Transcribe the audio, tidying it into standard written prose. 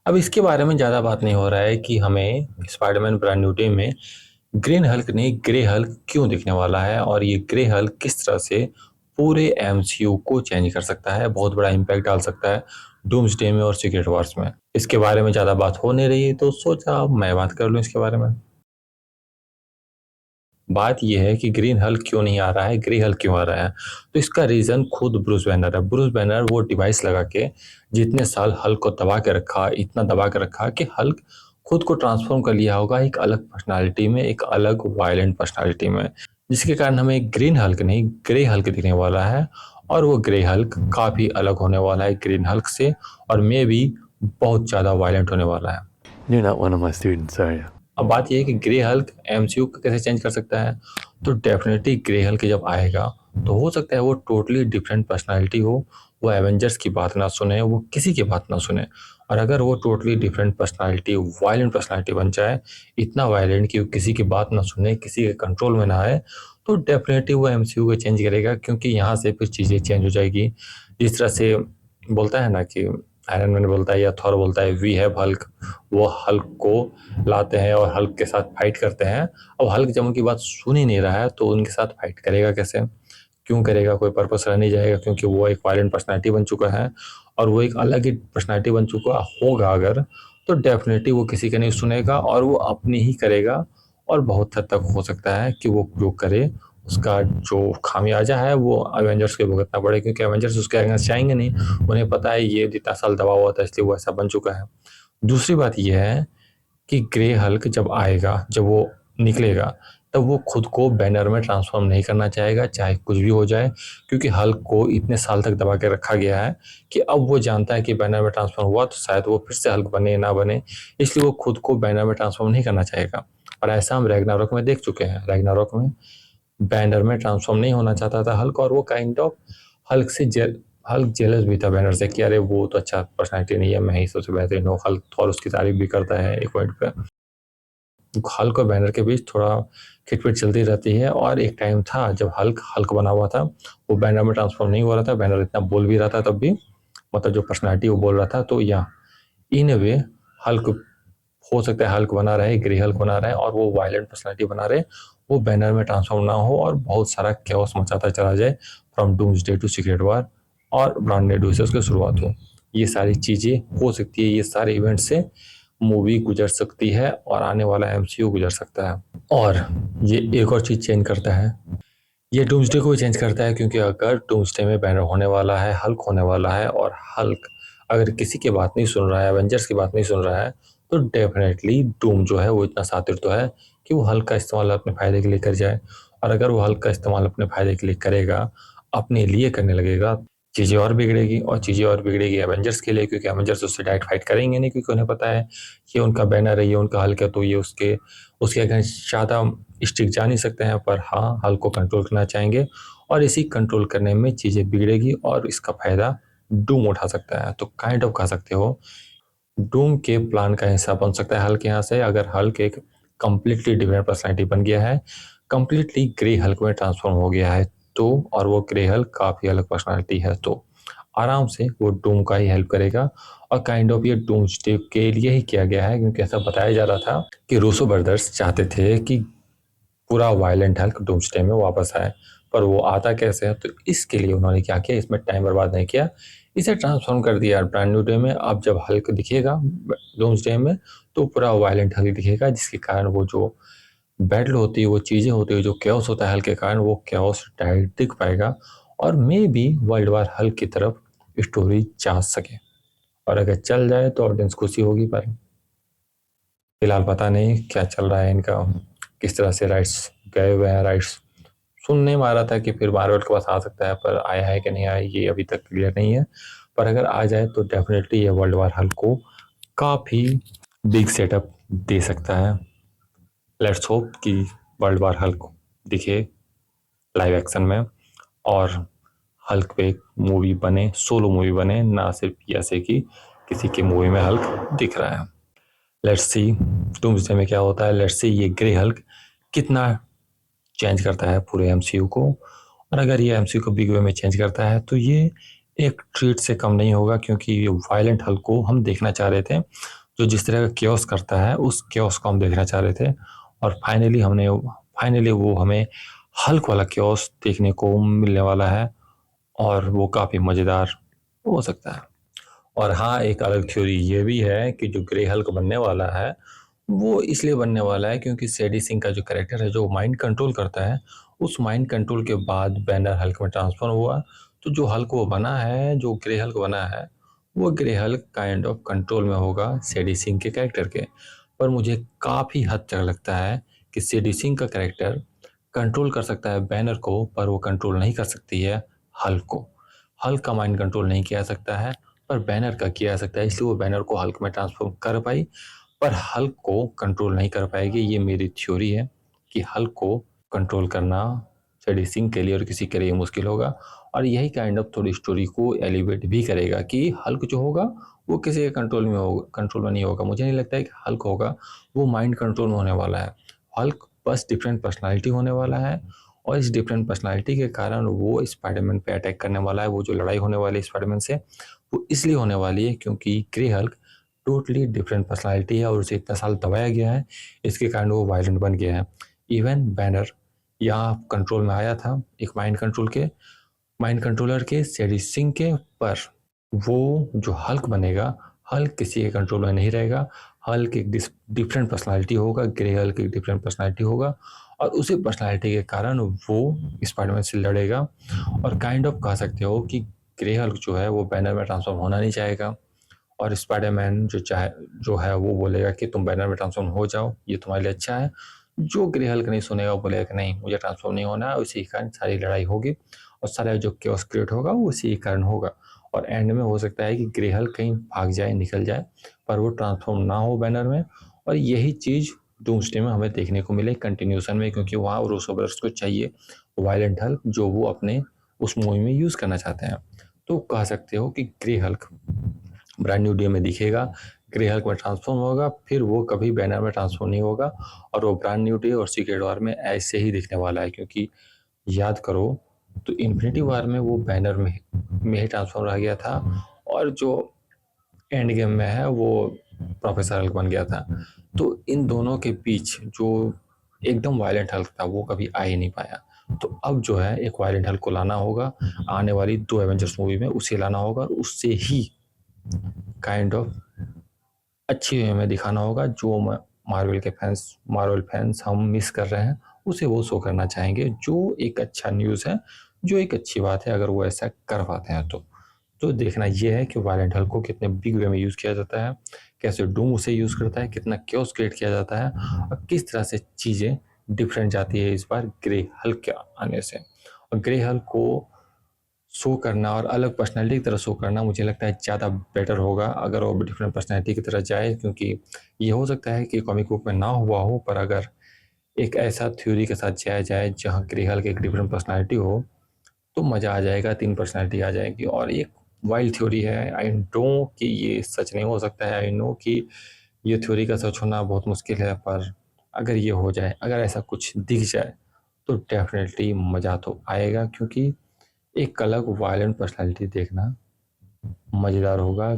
अब इसके बारे में ज़्यादा बात नहीं हो रहा है कि हमें स्पाइडरमैन ब्रांड न्यू डे में ग्रीन हल्क नहीं ग्रे हल्क क्यों दिखने वाला है और ये ग्रे हल्क किस तरह से पूरे एमसीयू को चेंज कर सकता है, बहुत बड़ा इम्पैक्ट डाल सकता है डूम्सडे में और सीक्रेट वॉर्स में। इसके बारे में ज़्यादा बात हो नहीं रही है तो सोचा मैं बात कर लूँ इसके बारे में। बात यह है कि ग्रीन हल्क क्यों नहीं आ रहा है, ग्रे हल्क क्यों आ रहा है। तो इसका रीज़न खुद ब्रूस बैनर है। ब्रूस बैनर वो डिवाइस लगा के जितने साल हल्क को दबा के रखा, इतना दबा के रखा कि हल्क खुद को ट्रांसफॉर्म कर लिया होगा एक अलग पर्सनालिटी में, एक अलग वायलेंट पर्सनालिटी में, जिसके कारण हमें ग्रीन हल्क नहीं ग्रे हल्क दिखने वाला है। और वो ग्रे हल्क काफ़ी अलग होने वाला है ग्रीन हल्क से, और मे भी बहुत ज़्यादा वायलेंट होने वाला है। You're not one of my students, are you? अब बात यह है कि ग्रे हल्क एमसीयू को कैसे चेंज कर सकता है। तो डेफिनेटली ग्रे हल्क जब आएगा तो हो सकता है वो टोटली डिफरेंट पर्सनालिटी हो, वो एवेंजर्स की बात ना सुने, वो किसी की बात ना सुने। और अगर वो totally different personality, violent personality बन जाए, इतना वायलेंट कि वो किसी की बात ना सुने, किसी के कंट्रोल में ना आए, तो डेफिनेटली वो एमसीयू को चेंज करेगा, क्योंकि यहाँ से फिर चीज़ें चेंज हो जाएगी। जिस तरह से बोलता है ना कि आयरन मैन बोलता है या थॉर बोलता है वी हैव हल्क, वो हल्क को लाते हैं और हल्क के साथ फाइट करते हैं। अब हल्क जब उनकी बात सुन ही नहीं रहा है तो उनके साथ फाइट करेगा कैसे, क्यों करेगा, कोई पर्पस रह नहीं जाएगा, क्योंकि वो एक वायलेंट पर्सनालिटी बन चुका है और वो एक अलग ही पर्सनालिटी बन चुका होगा अगर, तो डेफिनेटली वो किसी का नहीं सुनेगा और वो अपनी ही करेगा। और बहुत हद तक हो सकता है कि वो जो करे उसका जो खामियाजा है वो एवेंजर्स के भुगतना पड़े, क्योंकि एवेंजर्स उसके अगेंस्ट जाएंगे नहीं। उन्हें पता है ये जितना साल दबा हुआ था इसलिए वो ऐसा बन चुका है। दूसरी बात यह है कि ग्रे हल्क जब आएगा, जब वो निकलेगा, तब वो खुद को बैनर में ट्रांसफॉर्म नहीं करना चाहेगा चाहे कुछ भी हो जाए, क्योंकि हल्क को इतने साल तक दबा के रखा गया है कि अब वो जानता है कि बैनर में ट्रांसफॉर्म हुआ तो शायद वो फिर से हल्क बने ना बने, इसलिए वो खुद को बैनर में ट्रांसफॉर्म नहीं करना चाहेगा। और ऐसा हम रैग्नारोक में देख चुके हैं। रैग्नारोक में बैनर में ट्रांसफॉर्म नहीं होना चाहता था हल्क, और वो काइंड ऑफ हल्क से हल्क जेलस भी था बैनर से कि अरे वो तो अच्छा पर्सनैलिटी नहीं है, मैं ही सबसे बेहतरीन हूँ। हल्क थॉर उसकी तारीफ भी करता है एक पॉइंट पे। हल्क और बैनर के बीच थोड़ा खिटपिट चलती रहती है, और एक टाइम था जब हल्क हल्क बना हुआ था, वो बैनर में ट्रांसफॉर्म नहीं हो रहा था, बैनर इतना बोल भी रहा था तब भी, मतलब जो पर्सनैलिटी वो बोल रहा था। तो या इन ए वे हल्क हो सकता है हल्क बना रहे, ग्रे हल्क बना रहे और वो वायलेंट पर्सनैलिटी बना रहे, वो बैनर में ट्रांसफॉर्म ना हो और बहुत सारा कैओस मचाता चला जाए from doomsday to secret war, और ब्रांड न्यू से उसकी शुरुआत हो। ये सारी चीज़ें हो सकती है, ये सारे इवेंट से मूवी गुजर सकती है और आने वाला एमसीयू गुजर सकता है। और ये एक और चीज़ चेंज करता है, ये डूम्सडे को भी चेंज करता है, क्योंकि अगर डूम्सडे में बैनर होने वाला है, हल्क होने वाला है, और हल्क अगर किसी की बात नहीं सुन रहा है, एवेंजर्स की बात नहीं सुन रहा है, तो डेफिनेटली डूम जो है वो इतना शातिर तो है कि वो हल्क का इस्तेमाल अपने फ़ायदे के लिए कर जाए। और अगर वो हल्क का इस्तेमाल अपने फ़ायदे के लिए करेगा, अपने लिए करने लगेगा, चीज़ें और बिगड़ेगी, और चीज़ें और बिगड़ेगी एवेंजर्स के लिए, क्योंकि एवेंजर्स उससे डायरेक्ट फाइट करेंगे नहीं, क्योंकि उन्हें पता है ये उनका बैनर है, ये उनका हल्क है, तो ये उसके उसके अगेंस्ट ज़्यादा स्टिक जा नहीं सकते हैं। पर हाँ, हल्क को कंट्रोल करना चाहेंगे, और इसी कंट्रोल करने में चीज़ें बिगड़ेगी और इसका फ़ायदा डूम उठा सकता है। तो काइंड ऑफ कह सकते हो डूम के प्लान का हिस्सा बन सकता है हल्क यहाँ से, अगर हल्क एक कंप्लीटली डिफरेंट पर्सनैलिटी बन गया है, कंप्लीटली ग्रे हल्क में ट्रांसफॉर्म हो गया है तो, और वो ग्रे हल्क काफ़ी अलग पर्सनैलिटी है तो आराम से वो डूम का ही हेल्प करेगा। और काइंड ऑफ ये डूम्सडे के लिए ही किया गया है, क्योंकि ऐसा बताया जा रहा था कि रूसो ब्रदर्स चाहते थे कि पूरा वायलेंट हल्क डूम्सडे में वापस आए, पर वो आता कैसे है, तो इसके लिए उन्होंने क्या किया, इसमें टाइम बर्बाद नहीं किया, इसे ट्रांसफॉर्म कर दिया ब्रांड न्यू डे में। अब जब हल्क दिखेगा डूम्सडे में तो पूरा वायलेंट हल्क दिखेगा, जिसके कारण वो जो बैटल होती है, वो चीज़ें होती है, जो कैओस होता है हल्क के कारण, वो कैओस डायरेक्ट दिख पाएगा और may be world war Hulk की तरफ स्टोरी जा सके। और अगर चल जाए तो ऑडियंस खुशी होगी, पर फिलहाल पता नहीं क्या चल रहा है इनका, किस तरह से राइट्स गए हुए हैं। राइट्स सुनने में आ रहा था कि फिर मार्वल के पास आ सकता है, पर आया है कि नहीं आया ये अभी तक क्लियर नहीं है। पर अगर आ जाए तो डेफिनेटली ये वर्ल्ड वार हल्क को काफ़ी बिग सेटअप दे सकता है। लेट्स होप कि वर्ल्ड वार हल्क दिखे लाइव एक्शन में, और हल्क पे एक मूवी बने, सोलो मूवी बने, ना सिर्फ ऐसे कि किसी की मूवी में हल्क दिख रहा है। लेट्स सी डूम्सडे में क्या होता है, लेट्स सी ये ग्रे हल्क कितना चेंज करता है पूरे एमसीयू को। और अगर ये एमसीयू को बिग वे में चेंज करता है तो ये एक ट्रीट से कम नहीं होगा, क्योंकि ये वायलेंट हल्क को हम देखना चाह रहे थे, जो जिस तरह का केओस करता है उस केओस को हम देखना चाह रहे थे, और फाइनली वो हमें हल्क वाला केओस देखने को मिलने वाला है, और वो काफ़ी मज़ेदार हो सकता है। और हाँ, एक अलग थ्योरी ये भी है कि जो ग्रे हल्क बनने वाला है वो इसलिए बनने वाला है क्योंकि सैडी सिंह का जो कैरेक्टर है, जो माइंड कंट्रोल करता है, उस माइंड कंट्रोल के बाद बैनर हल्क में ट्रांसफर हुआ। तो जो हल्क वो बना है, जो ग्रे हल्क बना है, वो grey Hulk kind of control में होगा सैडी सिंह के कैरेक्टर के। पर मुझे काफ़ी हद तक लगता है कि सैडी सिंह का कैरेक्टर कंट्रोल कर सकता है बैनर को, पर वो कंट्रोल नहीं कर सकती है हल्क को। हल्क का माइंड कंट्रोल नहीं किया जा सकता है, पर बैनर का किया जा सकता है, इसलिए वो बैनर को हल्क में ट्रांसफॉर्म कर पाई, पर हल्क को कंट्रोल नहीं कर पाएगी। ये मेरी थ्योरी है कि हल्क को कंट्रोल करना सैडी सिंह के लिए और किसी के लिए मुश्किल होगा, और यही काइंड ऑफ थोड़ी स्टोरी को एलिवेट भी करेगा कि हल्क जो होगा वो किसी के कंट्रोल में नहीं होगा। मुझे नहीं लगता है कि हल्क होगा वो माइंड कंट्रोल में होने वाला है। हल्क बस डिफरेंट पर्सनालिटी होने वाला है, और इस डिफरेंट पर्सनालिटी के कारण वो स्पाइडरमैन पे अटैक करने वाला है। वो जो लड़ाई होने वाली है स्पाइडरमैन से, वो इसलिए होने वाली है क्योंकि grey Hulk totally different personality है, और उसे इतना साल दबाया गया है, इसके कारण वो वायलेंट बन गया है। इवन बैनर यहाँ कंट्रोल में आया था एक माइंड कंट्रोलर के सैडी सिंह के, पर वो जो हल्क बनेगा, हल्क किसी के कंट्रोल में नहीं रहेगा। हल्क एक डिफरेंट पर्सनालिटी होगा, ग्रे हल्क एक डिफरेंट पर्सनालिटी होगा, और उसी पर्सनालिटी के कारण वो स्पाइडरमैन से लड़ेगा। और काइंड ऑफ कह सकते हो कि ग्रे हल्क जो है वो बैनर में ट्रांसफॉर्म होना नहीं चाहेगा, और स्पाइडरमैन जो है वो बोलेगा कि तुम बैनर में ट्रांसफॉर्म हो जाओ, ये तुम्हारे लिए अच्छा है। जो ग्रे हल्क नहीं सुनेगा, वो बोलेगा कि नहीं, मुझे ट्रांसफॉर्म नहीं होना है। उसी के कारण सारी लड़ाई होगी, और सारा जो केओस क्रिएट होगा वो उसी के कारण होगा। और एंड में हो सकता है कि ग्रे हल्क कहीं भाग जाए, निकल जाए, पर वो ट्रांसफॉर्म ना हो बैनर में। और यही चीज़ डूम्सडे में हमें देखने को मिले कंटिन्यूशन में, क्योंकि वहाँ रूसो ब्रदर्स को चाहिए वायलेंट हल्क जो वो अपने उस मूवी में यूज़ करना चाहते हैं। तो कह सकते हो कि grey Hulk brand new day में दिखेगा, ग्रे हल्क में ट्रांसफॉर्म होगा, फिर वो कभी बैनर में ट्रांसफॉर्म नहीं होगा, और वो ब्रांड न्यू डे और सीक्रेट वॉर में ऐसे ही दिखने वाला है। क्योंकि याद करो तो इन्फिनिटी वॉर में वो बैनर में ही ट्रांसफॉर्म रह गया था, और जो एंड गेम में है वो प्रोफेसर हल्क बन गया था। तो इन दोनों के बीच जो एकदम वायलेंट हल्क था वो कभी आ ही नहीं पाया। तो अब जो है एक वायलेंट हल्क को लाना होगा, आने वाली 2 एवेंजर्स मूवी में उसे लाना होगा, और उससे ही काइंड ऑफ अच्छी वे में दिखाना होगा। जो मार्वल फैंस हम मिस कर रहे हैं, उसे वो शो करना चाहेंगे, जो एक अच्छा न्यूज़ है, जो एक अच्छी बात है अगर वो ऐसा कर पाते हैं तो देखना ये है कि वायलेंट हल्क को कितने बिग वे में यूज़ किया जाता है, कैसे डूम उसे यूज़ करता है, कितना क्योस क्रिएट किया जाता है, और किस तरह से चीज़ें डिफरेंट जाती है इस बार ग्रे हल्क के आने से। और ग्रे हल्क को शो करना और अलग पर्सनैलिटी की तरह शो करना मुझे लगता है ज़्यादा बेटर होगा अगर वो डिफरेंट पर्सनैलिटी की तरह जाए, क्योंकि ये हो सकता है कि कॉमिक बुक में ना हुआ हो, पर अगर एक ऐसा थ्योरी के साथ जाया जाए जहाँ ग्रे हल्क एक डिफरेंट पर्सनैलिटी हो, तो मज़ा आ जाएगा, 3 पर्सनैलिटी आ जाएगी। और एक वाइल्ड थ्योरी है, आई नो कि ये सच नहीं हो सकता है, आई नो कि ये थ्योरी का सच होना बहुत मुश्किल है, पर अगर ये हो जाए, अगर ऐसा कुछ दिख जाए, तो डेफिनेटली मज़ा तो आएगा, क्योंकि एक अलग वायलेंट पर्सनैलिटी देखना मज़ेदार होगा।